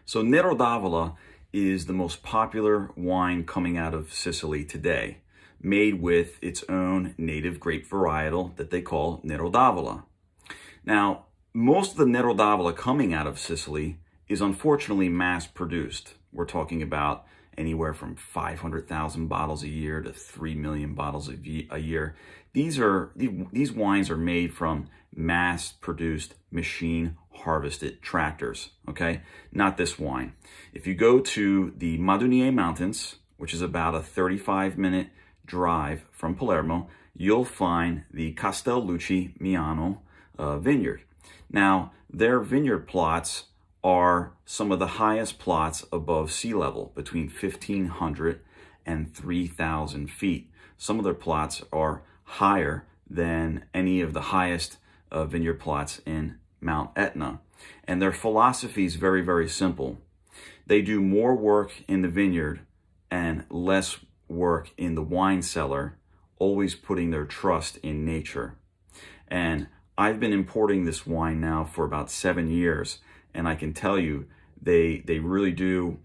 So Nero d'Avola is the most popular wine coming out of Sicily today, made with its own native grape varietal that they call Nero d'Avola. Now, most of the Nero d'Avola coming out of Sicily is unfortunately mass produced. We're talking about anywhere from 500,000 bottles a year to 3 million bottles a year. These wines are made from mass-produced, machine-harvested tractors, okay? Not this wine. If you go to the Madonie Mountains, which is about a 35-minute drive from Palermo, you'll find the Castellucci Miano vineyard. Now, their vineyard plots are some of the highest plots above sea level, between 1,500 and 3,000 feet. Some of their plots are higher than any of the highest vineyard plots in Mount Etna. And their philosophy is very, very simple. They do more work in the vineyard and less work in the wine cellar, always putting their trust in nature. And I've been importing this wine now for about 7 years, and I can tell you they really do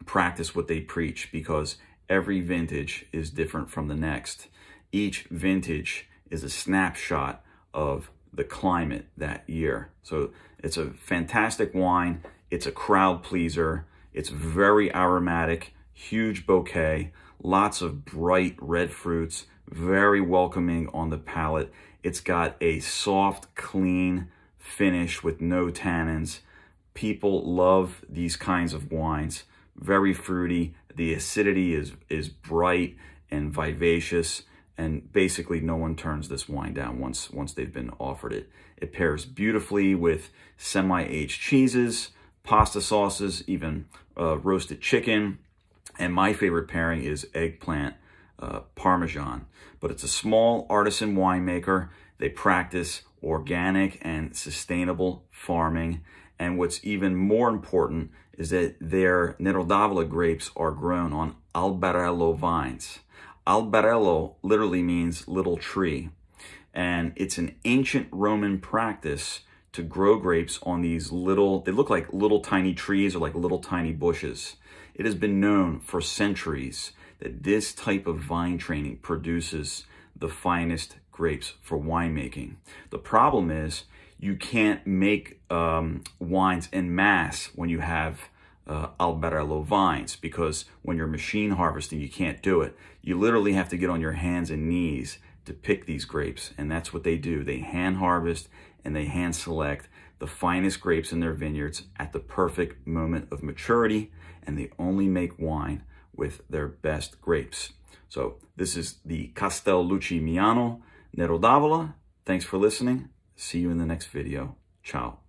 practice what they preach, because every vintage is different from the next. Each vintage is a snapshot of the climate that year. So it's a fantastic wine. It's a crowd pleaser. It's very aromatic, huge bouquet, lots of bright red fruits, very welcoming on the palate. It's got a soft, clean finish with no tannins. People love these kinds of wines. Very fruity. The acidity is bright and vivacious. And basically, no one turns this wine down once they've been offered it. It pairs beautifully with semi-aged cheeses, pasta sauces, even roasted chicken. And my favorite pairing is eggplant Parmesan. But it's a small artisan winemaker. They practice organic and sustainable farming. And what's even more important is that their Nero d'Avola grapes are grown on alberello vines. Alberello literally means little tree, and it's an ancient Roman practice to grow grapes on these little, they look like little tiny trees or like little tiny bushes. It has been known for centuries that this type of vine training produces the finest grapes for winemaking. The problem is you can't make wines en masse when you have alberello vines, because when you're machine harvesting, you can't do it. You literally have to get on your hands and knees to pick these grapes, and that's what they do. They hand harvest and they hand select the finest grapes in their vineyards at the perfect moment of maturity, and they only make wine with their best grapes. So this is the Castellucci Miano Nero d'Avola. Thanks for listening. See you in the next video. Ciao.